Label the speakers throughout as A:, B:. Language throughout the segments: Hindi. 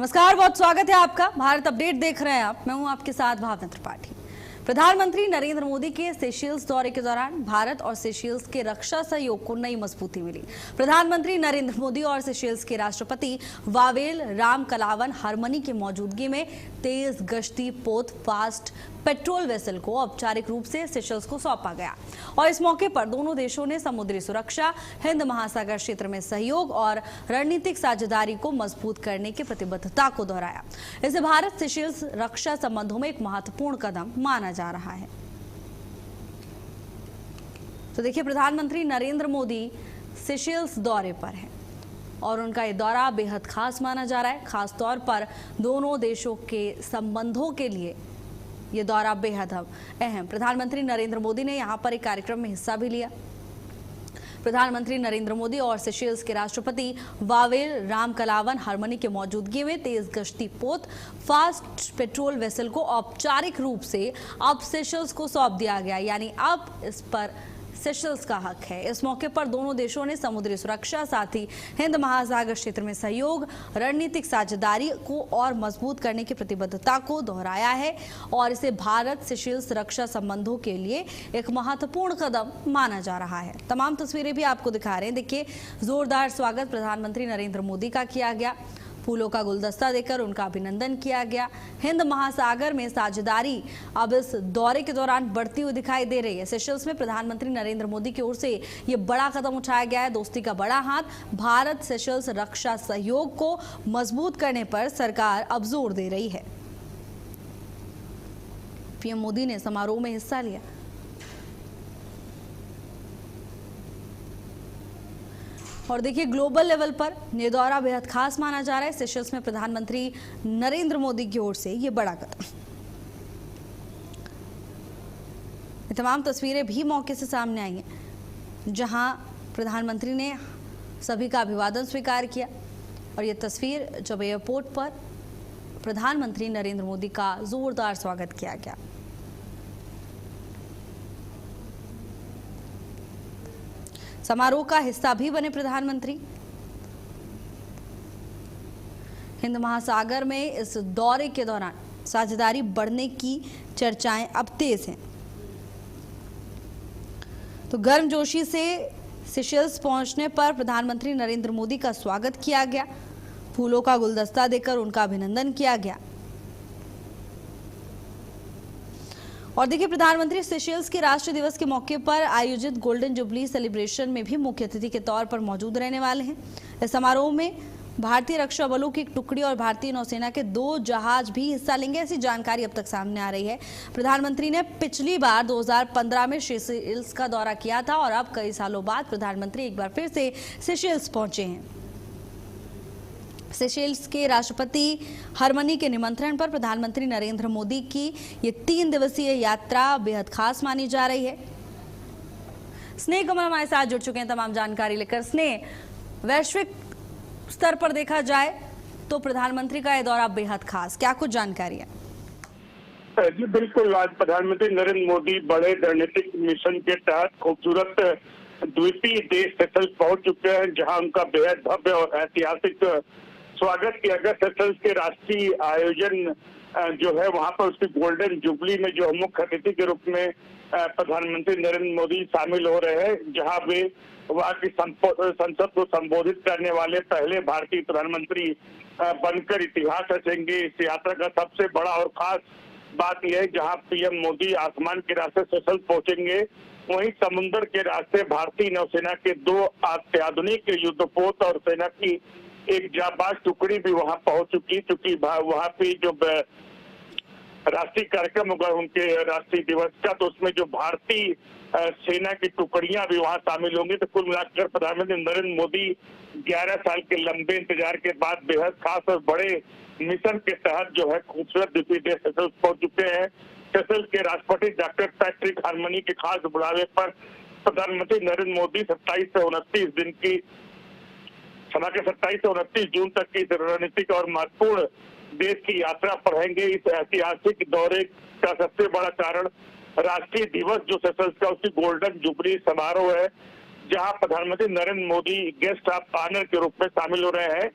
A: नमस्कार, बहुत स्वागत है आपका। भारत अपडेट देख रहे हैं आप। मैं हूं आपके साथ भावना त्रिपाठी। प्रधानमंत्री नरेंद्र मोदी के सेशेल्स दौरे के दौरान भारत और सेशेल्स के रक्षा सहयोग को नई मजबूती मिली। प्रधानमंत्री नरेंद्र मोदी और सेशेल्स के राष्ट्रपति वावेल रामकलावन हरमनी की मौजूदगी में तेज गश्ती पोत फास्ट पेट्रोल वेसल को औपचारिक रूप से सेशेल्स को सौंपा गया और इस मौके पर दोनों देशों ने समुद्री सुरक्षा, हिंद महासागर क्षेत्र में सहयोग और रणनीतिक साझेदारी को मजबूत करने की प्रतिबद्धता को दोहराया। इसे भारत सेशेल्स रक्षा संबंधों में एक महत्वपूर्ण कदम माना जा रहा है। तो देखिए, प्रधानमंत्री नरेंद्र मोदी सेशेल्स दौरे पर हैं और उनका ये दौरा बेहद खास माना जा रहा है। खास तौर पर दोनों देशों के संबंधों के लिए ये दौरा बेहद अहम। प्रधानमंत्री नरेंद्र मोदी ने यहाँ पर एक कार्यक्रम में हिस्सा भी लिया। प्रधानमंत्री नरेंद्र मोदी और सेशेल्स के राष्ट्रपति वावेल रामकलावन हरमनी की मौजूदगी में तेज गश्ती पोत फास्ट पेट्रोल वेसल को औपचारिक रूप से अब सेशेल्स को सौंप दिया गया, यानी अब इस पर सेशेल्स का हक है। इस मौके पर दोनों देशों ने समुद्री सुरक्षा, साथ ही हिंद महासागर क्षेत्र में सहयोग, रणनीतिक साझेदारी को और मजबूत करने की प्रतिबद्धता को दोहराया है और इसे भारत सेशेल्स रक्षा संबंधों के लिए एक महत्वपूर्ण कदम माना जा रहा है। तमाम तस्वीरें भी आपको दिखा रहे हैं। देखिए, जोरदार स्वागत प्रधानमंत्री नरेंद्र मोदी का किया गया। फूलों का गुलदस्ता देकर उनका अभिनंदन किया गया। हिंद महासागर में साझेदारी अब इस दौरे के दौरान बढ़ती हुई दिखाई दे रही है। सेशेल्स में प्रधानमंत्री नरेंद्र मोदी की ओर से ये बड़ा कदम उठाया गया है। दोस्ती का बड़ा हाथ। भारत सेशेल्स रक्षा सहयोग को मजबूत करने पर सरकार अब जोर दे रही है। पीएम मोदी ने समारोह में हिस्सा लिया। और देखिए, ग्लोबल लेवल पर ये दौरा बेहद खास माना जा रहा है। सेशेल्स में प्रधानमंत्री नरेंद्र मोदी की ओर से ये बड़ा कदम। ये तमाम तस्वीरें भी मौके से सामने आई हैं जहां प्रधानमंत्री ने सभी का अभिवादन स्वीकार किया और ये तस्वीर जब एयरपोर्ट पर प्रधानमंत्री नरेंद्र मोदी का जोरदार स्वागत किया गया। समारोह का हिस्सा भी बने प्रधानमंत्री। हिंद महासागर में इस दौरे के दौरान साझेदारी बढ़ने की चर्चाएं अब तेज हैं। तो गर्मजोशी से सेशेल्स पहुंचने पर प्रधानमंत्री नरेंद्र मोदी का स्वागत किया गया। फूलों का गुलदस्ता देकर उनका अभिनंदन किया गया। और देखिए, प्रधानमंत्री सेशेल्स के राष्ट्रीय दिवस के मौके पर आयोजित गोल्डन जुबली सेलिब्रेशन में भी मुख्य अतिथि के तौर पर मौजूद रहने वाले हैं। इस समारोह में भारतीय रक्षा बलों की एक टुकड़ी और भारतीय नौसेना के 2 जहाज भी हिस्सा लेंगे, ऐसी जानकारी अब तक सामने आ रही है। प्रधानमंत्री ने पिछली बार 2015 में सेशेल्स का दौरा किया था और अब कई सालों बाद प्रधानमंत्री एक बार फिर से सेशेल्स पहुंचे हैं। सेशेल्स के राष्ट्रपति हरमनी के निमंत्रण पर प्रधानमंत्री नरेंद्र मोदी की ये 3 दिवसीय यात्रा बेहद खास मानी जा रही है। स्नेह कमल हमारे साथ जुड़ चुके हैं तमाम जानकारी लेकर। स्नेह, वैश्विक स्तर पर देखा जाए तो प्रधानमंत्री का यह दौरा बेहद खास, क्या कुछ जानकारी है?
B: जी बिल्कुल, आज प्रधानमंत्री नरेंद्र मोदी बड़े रणनीतिक मिशन के तहत खूबसूरत द्वीपीय देश सेशेल्स पहुंच चुके हैं, जहां उनका बेहद भव्य और ऐतिहासिक स्वागत किया गया। सेशेल्स के राष्ट्रीय आयोजन जो है वहां पर उसकी गोल्डन जुबली में जो मुख्य अतिथि के रूप में प्रधानमंत्री नरेंद्र मोदी शामिल हो रहे हैं, जहां वे वहां की संसद को संबोधित करने वाले पहले भारतीय प्रधानमंत्री बनकर इतिहास रचेंगे। इस यात्रा का सबसे बड़ा और खास बात यह है, जहां पीएम मोदी आसमान के रास्ते सेशेल्स पहुंचेंगे, वहीं समुद्र के रास्ते भारतीय नौसेना के 2 अत्याधुनिक युद्धपोत और सेना की एक जाबाज टुकड़ी भी वहां पहुंच चुकी, क्योंकि वहां पे जो राष्ट्रीय कार्यक्रम होगा उनके राष्ट्रीय दिवस का, तो उसमें जो भारतीय सेना की टुकड़ियां भी वहां शामिल होंगी। तो कुल मिलाकर प्रधानमंत्री नरेंद्र मोदी 11 साल के लंबे इंतजार के बाद बेहद खास और बड़े मिशन के तहत जो है खूबसूरत द्वीपीय देश सेशेल्स पहुंच चुके हैं। सेशेल्स के राष्ट्रपति डॉक्टर पैट्रिक हरमनी के खास बुलावे पर प्रधानमंत्री नरेंद्र मोदी 27 से 29 दिन की 27 से 29 जून तक की रणनीतिक और महत्वपूर्ण देश की यात्रा पर रहेंगे। इस ऐतिहासिक दौरे का सबसे बड़ा कारण राष्ट्रीय दिवस जो सेशेल्स का उसकी गोल्डन जुबली समारोह है, जहां प्रधानमंत्री Narendra Modi guest of honour के रूप में शामिल हो रहे हैं।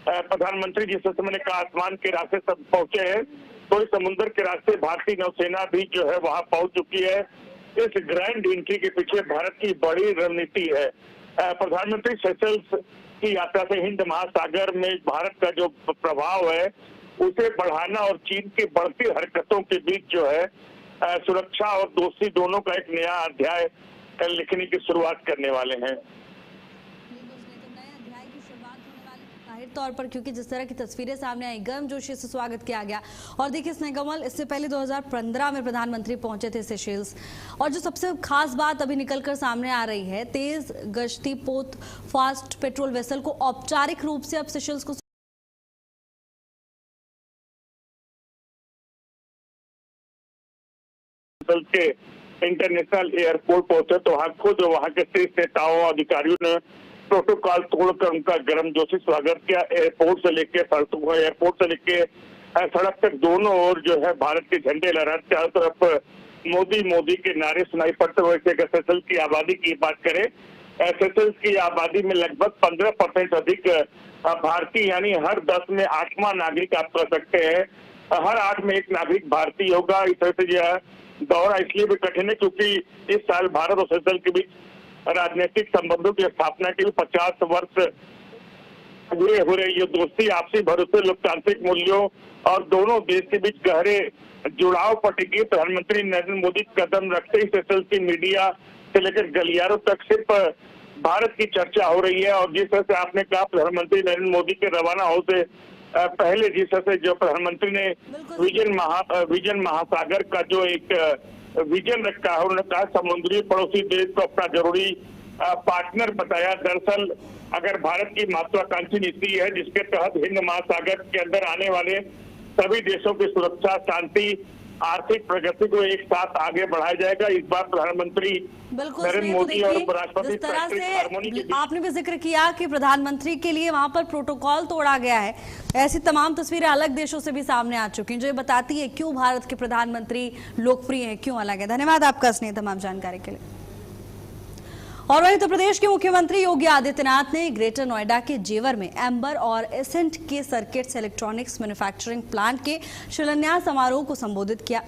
B: प्रधानमंत्री जिस समय ने कहा आसमान के रास्ते सब पहुंचे हैं, तो इस समुद्र के रास्ते भारतीय नौसेना भी जो है वहां पहुंच चुकी है। इस ग्रैंड एंट्री के पीछे भारत की बड़ी रणनीति है। प्रधानमंत्री सेशल्स की यात्रा से हिंद महासागर में भारत का जो प्रभाव है उसे बढ़ाना और चीन की बढ़ती हरकतों के बीच जो है सुरक्षा और दोस्ती दोनों का एक नया अध्याय लिखने की शुरुआत करने वाले हैं।
A: जाहिर तौर पर क्योंकि जिस तरह की तस्वीरें सामने आई, गर्मजोशी से स्वागत किया गया। और देखिए स्नेहकमल, इससे पहले 2015 में प्रधानमंत्री पहुंचे थे सेशेल्स, और जो सबसे खास बात अभी निकलकर सामने आ रही है, तेज गश्ती पोत फास्ट पेट्रोल वेसल को औपचारिक रूप से अब सेशेल्स को
B: के इंटरनेशनल एयरपोर्ट पहुंचे तो वहां के शीर्ष नेताओं अधिकारियों ने प्रोटोकॉल तोड़कर उनका गर्मजोशी स्वागत किया। एयरपोर्ट से लेके सड़क तक दोनों ओर जो है भारत के झंडे लहराते, चारों तरफ मोदी मोदी के नारे सुनाई पड़ते हुए। सेशेल्स की आबादी की बात करें, सेशेल्स की आबादी में लगभग 15% अधिक भारतीय, यानी हर 10 में 8वां नागरिक आप कह सकते हैं, हर 8 में 1 नागरिक भारतीय होगा। इस तरह से यह दौरा इसलिए भी कठिन है क्योंकि इस साल भारत और सेशेल्स के बीच राजनीतिक संबंधों की स्थापना के लिए 50 वर्ष पूरे हो रहे। ये दोस्ती, आपसी भरोसे, लोकतांत्रिक मूल्यों और दोनों देश के बीच गहरे जुड़ाव पर टिकी। प्रधानमंत्री नरेंद्र मोदी कदम रखते ही सेशेल्स की मीडिया से लेकर गलियारों तक सिर्फ भारत की चर्चा हो रही है। और जिस तरह से आपने कहा, प्रधानमंत्री नरेंद्र मोदी के रवाना हो से पहले जिस तरह से जो प्रधानमंत्री ने विजन महासागर का जो एक विजन रखा है, उन्होंने कहा समुद्री पड़ोसी देश को अपना जरूरी पार्टनर बताया। दरअसल अगर भारत की महत्वाकांक्षी नीति है जिसके तहत हिंद महासागर के अंदर आने वाले सभी देशों की सुरक्षा, शांति, आर्थिक प्रगति को एक साथ आगे बढ़ाया जाएगा। इस बार प्रधानमंत्री नरेंद्र मोदी और उपराष्ट्रपति
A: जिस तरह से आपने भी जिक्र किया कि प्रधानमंत्री के लिए वहां पर प्रोटोकॉल तोड़ा गया है, ऐसी तमाम तस्वीरें अलग देशों से भी सामने आ चुकी हैं, जो ये बताती है क्यों भारत के प्रधानमंत्री लोकप्रिय हैं, क्यों अलग है। धन्यवाद आपका स्नेह तमाम जानकारी के लिए। और वहीं उत्तर प्रदेश के मुख्यमंत्री योगी आदित्यनाथ ने ग्रेटर नोएडा के जेवर में एम्बर और एसेंट के सर्किट्स इलेक्ट्रॉनिक्स मैन्युफैक्चरिंग प्लांट के शिलान्यास समारोह को संबोधित किया।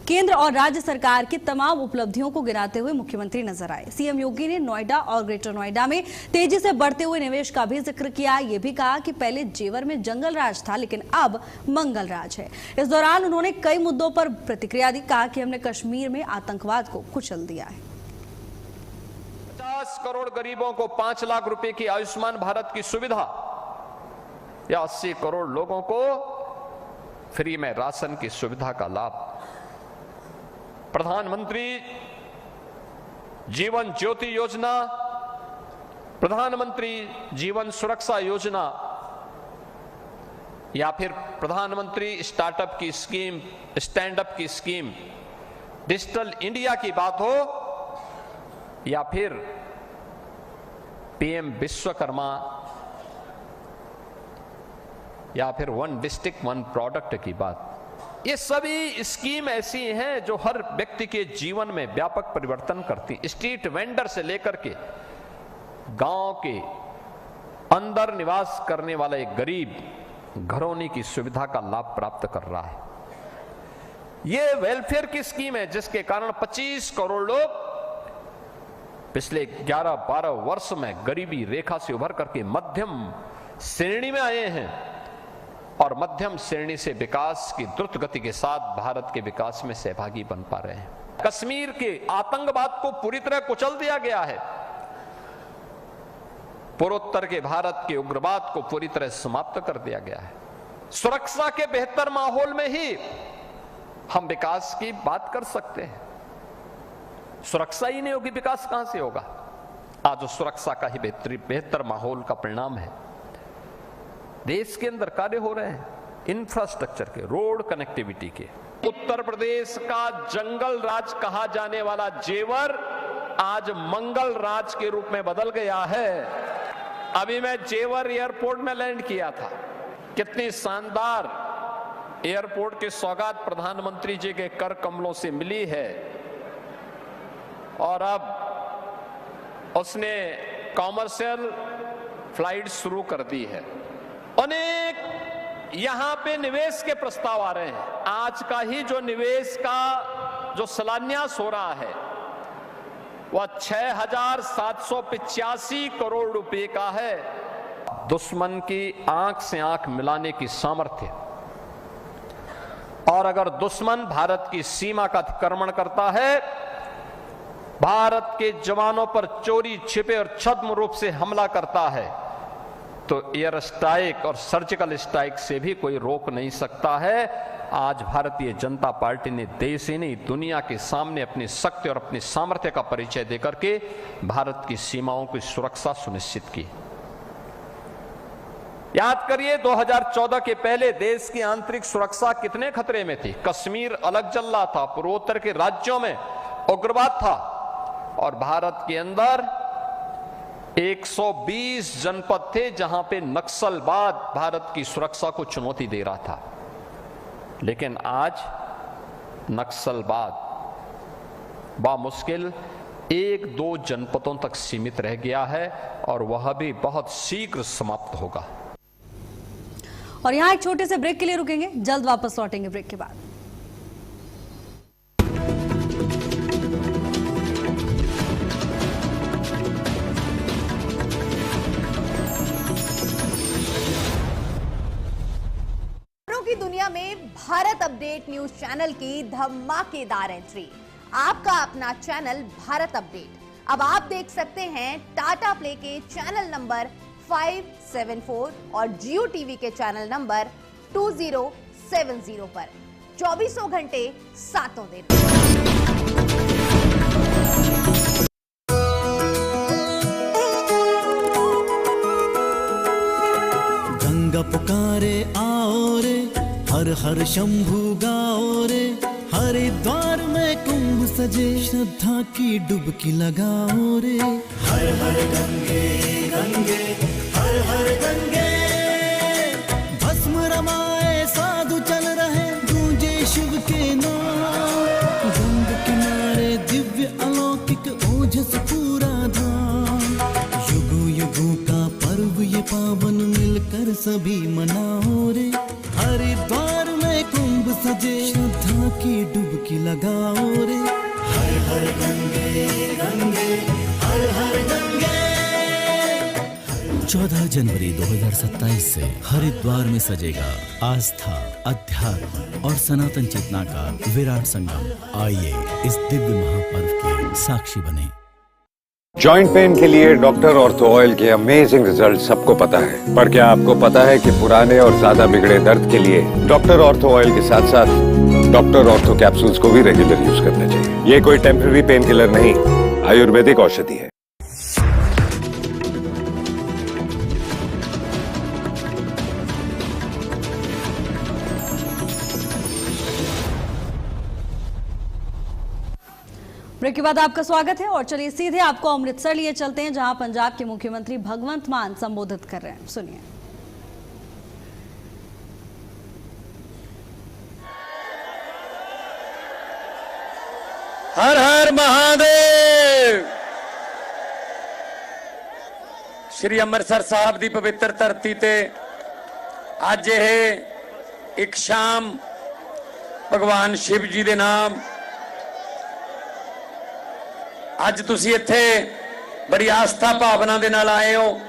A: केंद्र और राज्य सरकार की तमाम उपलब्धियों को गिनाते हुए मुख्यमंत्री नजर आए। सीएम योगी ने नोएडा और ग्रेटर नोएडा में तेजी से बढ़ते हुए निवेश का भी जिक्र किया। ये भी कहा कि पहले जेवर में जंगल राज था, लेकिन अब मंगल राज है। इस दौरान उन्होंने कई मुद्दों पर प्रतिक्रिया दी। कहा कि हमने कश्मीर में आतंकवाद को कुचल दिया है।
C: 50 करोड़ गरीबों को 5 लाख रुपए की आयुष्मान भारत की सुविधा, या 80 करोड़ लोगों को फ्री में राशन की सुविधा का लाभ, प्रधानमंत्री जीवन ज्योति योजना, प्रधानमंत्री जीवन सुरक्षा योजना, या फिर प्रधानमंत्री स्टार्टअप की स्कीम, स्टैंड अप की स्कीम, डिजिटल इंडिया की बात हो, या फिर पीएम विश्वकर्मा, या फिर 1 डिस्ट्रिक्ट 1 प्रोडक्ट की बात, ये सभी स्कीम ऐसी हैं जो हर व्यक्ति के जीवन में व्यापक परिवर्तन करती। स्ट्रीट वेंडर से लेकर के गांव के अंदर निवास करने वाला एक गरीब घरौनी की सुविधा का लाभ प्राप्त कर रहा है। ये वेलफेयर की स्कीम है जिसके कारण 25 करोड़ लोग पिछले 11-12 वर्ष में गरीबी रेखा से उभर करके मध्यम श्रेणी में आए हैं, और मध्यम श्रेणी से विकास की द्रुत गति के साथ भारत के विकास में सहभागी बन पा रहे हैं। कश्मीर के आतंकवाद को पूरी तरह कुचल दिया गया है। पूर्वोत्तर के भारत के उग्रवाद को पूरी तरह समाप्त कर दिया गया है। सुरक्षा के बेहतर माहौल में ही हम विकास की बात कर सकते हैं। सुरक्षा ही नहीं होगी, विकास कहां से होगा? आज सुरक्षा का ही बेहतर माहौल का परिणाम है। देश के अंदर कार्य हो रहे हैं इंफ्रास्ट्रक्चर के, रोड कनेक्टिविटी के। उत्तर प्रदेश का जंगल राज कहा जाने वाला जेवर आज मंगल राज के रूप में बदल गया है। अभी मैं जेवर एयरपोर्ट में लैंड किया था। कितनी शानदार एयरपोर्ट की सौगात प्रधानमंत्री जी के कर कमलों से मिली है, और अब उसने कॉमर्शियल फ्लाइट शुरू कर दी है। अनेक यहां पे निवेश के प्रस्ताव आ रहे हैं। आज का ही जो निवेश का जो शिलान्यास हो रहा है वह 6,785 करोड़ रुपए का है। दुश्मन की आंख से आंख मिलाने की सामर्थ्य, और अगर दुश्मन भारत की सीमा का अतिक्रमण करता है, भारत के जवानों पर चोरी छिपे और छद्म रूप से हमला करता है, तो एयर स्ट्राइक और सर्जिकल स्ट्राइक से भी कोई रोक नहीं सकता है। आज भारतीय जनता पार्टी ने देश ही नहीं दुनिया के सामने अपनी शक्ति और अपनी सामर्थ्य का परिचय देकर के भारत की सीमाओं की सुरक्षा सुनिश्चित की। याद करिए 2014 के पहले देश की आंतरिक सुरक्षा कितने खतरे में थी। कश्मीर अलग चल रहा था, पूर्वोत्तर के राज्यों में उग्रवाद था, और भारत के अंदर 120 जनपद थे जहां पे नक्सलवाद भारत की सुरक्षा को चुनौती दे रहा था। लेकिन आज नक्सलवाद बामुश्किल 1-2 जनपदों तक सीमित रह गया है, और वह भी बहुत शीघ्र समाप्त होगा।
A: और यहां एक छोटे से ब्रेक के लिए रुकेंगे, जल्द वापस लौटेंगे ब्रेक के बाद।
D: की दुनिया में भारत अपडेट न्यूज चैनल की धमाकेदार एंट्री। आपका अपना चैनल भारत अपडेट अब आप देख सकते हैं टाटा प्ले के चैनल नंबर 574 और जियो टीवी के चैनल नंबर 2070 पर 24 घंटे 7 दिन।
E: गंगा पुकारे आओ रे, हर हर शंभु गाओ रे, हरिद्वार में कुंभ सजे, श्रद्धा की डुबकी लगाओ रे। हर हर गंगे गंगे हर हर गंगे, भस्म रमाए साधु चल रहे, गूंजे शिव के नाम। गंगा किनारे दिव्य अलौकिक ओजस पूरा धाम, युगों युगों का पर्व ये पावन मिलकर सभी मनाओ रे। हरिद्वार में कुंभ सजे, श्रद्धा की डुबकी लगाओ रे। हर हर गंगे गंगे हर हर गंगे। 14 जनवरी 2027 से हरिद्वार में सजेगा आस्था, अध्यात्म और सनातन चेतना का विराट संगम। आइए इस दिव्य महापर्व के साक्षी बने।
F: जॉइंट पेन के लिए डॉक्टर ऑर्थो ऑयल के अमेजिंग रिजल्ट सबको पता है, पर क्या आपको पता है कि पुराने और ज्यादा बिगड़े दर्द के लिए डॉक्टर ऑर्थो ऑयल के साथ साथ डॉक्टर ऑर्थो कैप्सूल्स को भी रेगुलर यूज करना चाहिए। ये कोई टेम्पररी पेन किलर नहीं, आयुर्वेदिक औषधि है।
A: ब्रेक के बाद आपका स्वागत है और चलिए सीधे आपको अमृतसर लिए चलते हैं, जहां पंजाब के मुख्यमंत्री भगवंत मान संबोधित कर रहे हैं। सुनिए।
G: हर हर महादेव। श्री अमृतसर साहब की पवित्र धरती ते अज यह एक शाम भगवान शिव जी के नाम अज तुसी इत्थे बड़ी आस्था भावना दे नाल आए हो।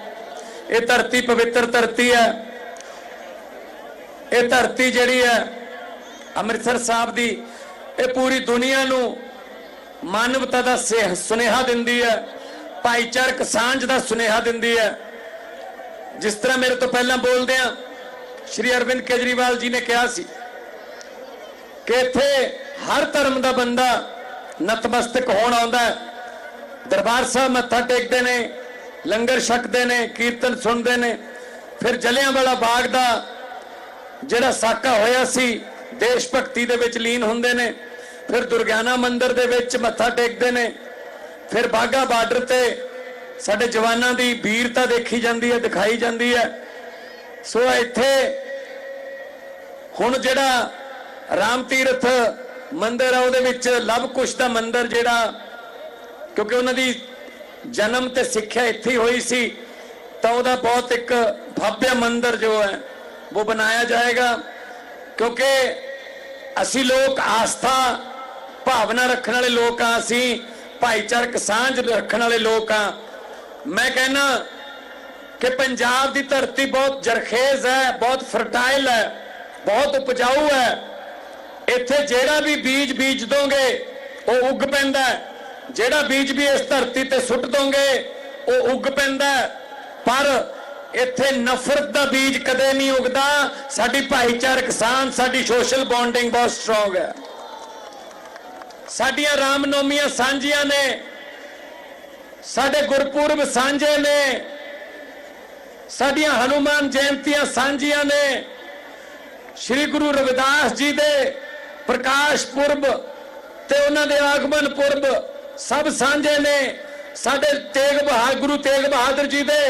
G: ये धरती पवित्र धरती है। ये धरती जिहड़ी है अमृतसर साहब दी, ये पूरी दुनिया नू मानवता दा सुनेहा दिंदी है, भाईचारक सांझ दा सुनेहा दिंदी है। जिस तरह मेरे तो पहला बोलदे आ श्री अरविंद केजरीवाल जी ने कहा सी कि इत्थे हर धर्म दा बंदा नतमस्तक होण आउंदा है। दरबार साहब मत्था टेकते ने, लंगर छकते ने, कीर्तन सुनते ने, फिर जलियांवाला बाग दा जिहड़ा साका होया सी देश भगती दे विच लीन हुंदे ने, फिर दुर्गियाना मंदिर दे विच मत्था टेकते ने, फिर बाघा बार्डर ते साडे जवानां दी वीरता देखी जाती है, दिखाई जाती है। सो इत्थे हुण जिहड़ा राम तीरथ मंदिर है उहदे विच लव कुश दा मंदिर जिहड़ा, क्योंकि उन्होंने जन्म ते सिक्ख्या इत्थे हुई सी, तो वह बहुत एक भव्य मंदिर जो है वो बनाया जाएगा, क्योंकि असी लोग आस्था भावना रखने वाले लोग हाँ, असी भाईचारक सांझ रखने वाले लोग हाँ। मैं कहना कि पंजाब की धरती बहुत जरखेज है, बहुत फर्टाइल है, बहुत उपजाऊ है। इत्थे जेड़ा भी बीज बीज दोगे वो उग पैंदा है, जेड़ा बीज भी इस धरती ते सुट दोगे वो उग पैंदा है। पर इत्थे नफरत का बीज कदे नहीं उगदा। साडी भाईचारक सांझ, साडी सोशल बॉन्डिंग बहुत स्ट्रोंग है। साडियां रामनवमियां सांझियां ने, साडे गुरपुरब सांझे ने, साडियां हनुमान जयंतियां सांझियां ने, श्री गुरु रविदास जी दे प्रकाश पुरब ते उन्हां दे आगमन पुरब सब सांझे ने। साडे गुरु तेग बहादुर जी दे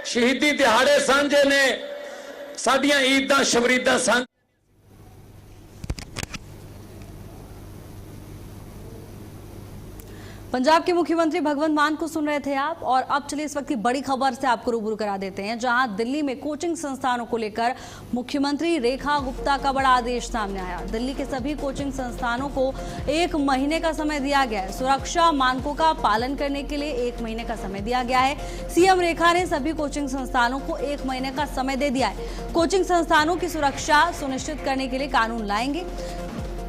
G: शहीदी दिहाड़े सांझे ने। साडियां ईदां शबरीदां सांझ।
A: पंजाब के मुख्यमंत्री भगवंत मान को सुन रहे थे आप। और अब चलिए इस वक्त की बड़ी खबर से आपको रूबरू करा देते हैं, जहां दिल्ली में कोचिंग संस्थानों को लेकर मुख्यमंत्री रेखा गुप्ता का बड़ा आदेश सामने आया। दिल्ली के सभी कोचिंग संस्थानों को 1 महीने का समय दिया गया है। सुरक्षा मानकों का पालन करने के लिए 1 महीने का समय दिया गया है। सीएम रेखा ने सभी कोचिंग संस्थानों को 1 महीने का समय दे दिया है। कोचिंग संस्थानों की सुरक्षा सुनिश्चित करने के लिए कानून लाएंगे।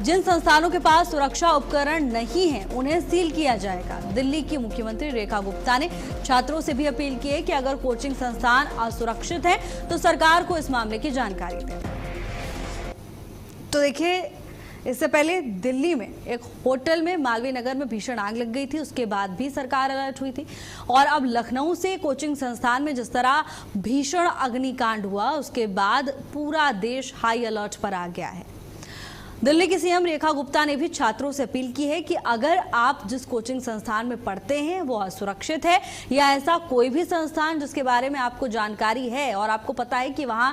A: जिन संस्थानों के पास सुरक्षा उपकरण नहीं है उन्हें सील किया जाएगा। दिल्ली की मुख्यमंत्री रेखा गुप्ता ने छात्रों से भी अपील की है कि अगर कोचिंग संस्थान असुरक्षित है तो सरकार को इस मामले की जानकारी दें। तो देखिए, इससे पहले दिल्ली में एक होटल में मालवीय नगर में भीषण आग लग गई थी, उसके बाद भी सरकार अलर्ट हुई थी। और अब लखनऊ से कोचिंग संस्थान में जिस तरह भीषण अग्निकांड हुआ, उसके बाद पूरा देश हाई अलर्ट पर आ गया है। दिल्ली की सीएम रेखा गुप्ता ने भी छात्रों से अपील की है कि अगर आप जिस कोचिंग संस्थान में पढ़ते हैं वो असुरक्षित है या ऐसा कोई भी संस्थान जिसके बारे में आपको जानकारी है और आपको पता है कि वहां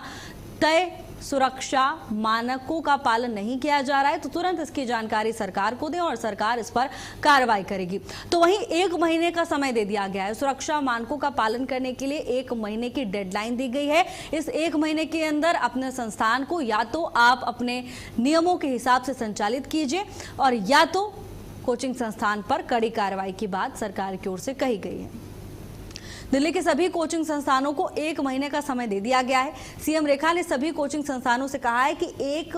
A: तय सुरक्षा मानकों का पालन नहीं किया जा रहा है, तो तुरंत इसकी जानकारी सरकार को दें और सरकार इस पर कार्रवाई करेगी। तो वहीं 1 महीने का समय दे दिया गया है। सुरक्षा मानकों का पालन करने के लिए 1 महीने की डेडलाइन दी गई है। इस 1 महीने के अंदर अपने संस्थान को या तो आप अपने नियमों के हिसाब से संचालित कीजिए और या तो कोचिंग संस्थान पर कड़ी कार्रवाई की बात सरकार की ओर से कही गई है। दिल्ली के सभी कोचिंग संस्थानों को 1 महीने का समय दे दिया गया है। सीएम रेखा ने सभी कोचिंग संस्थानों से कहा है कि 1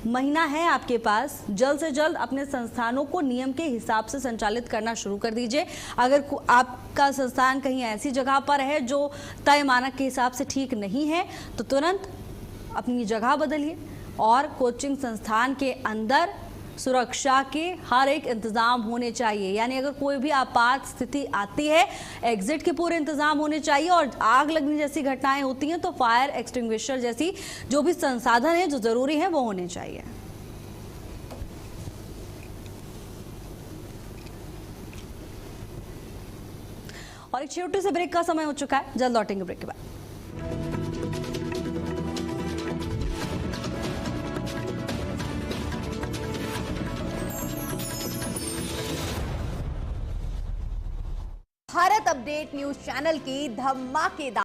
A: महीना है आपके पास, जल्द से जल्द अपने संस्थानों को नियम के हिसाब से संचालित करना शुरू कर दीजिए। अगर आपका संस्थान कहीं ऐसी जगह पर है जो तय मानक के हिसाब से ठीक नहीं है तो तुरंत अपनी जगह बदलिए। और कोचिंग संस्थान के अंदर सुरक्षा के हर एक इंतजाम होने चाहिए, यानी अगर कोई भी आपात स्थिति आती है एग्जिट के पूरे इंतजाम होने चाहिए। और आग लगने जैसी घटनाएं होती हैं तो फायर एक्सटिंग्विशर जैसी जो भी संसाधन है जो जरूरी है वो होने चाहिए। और एक छोटे से ब्रेक का समय हो चुका है, जल्द लौटेंगे ब्रेक के बाद।
D: भारत अपडेट न्यूज चैनल की धमाकेदार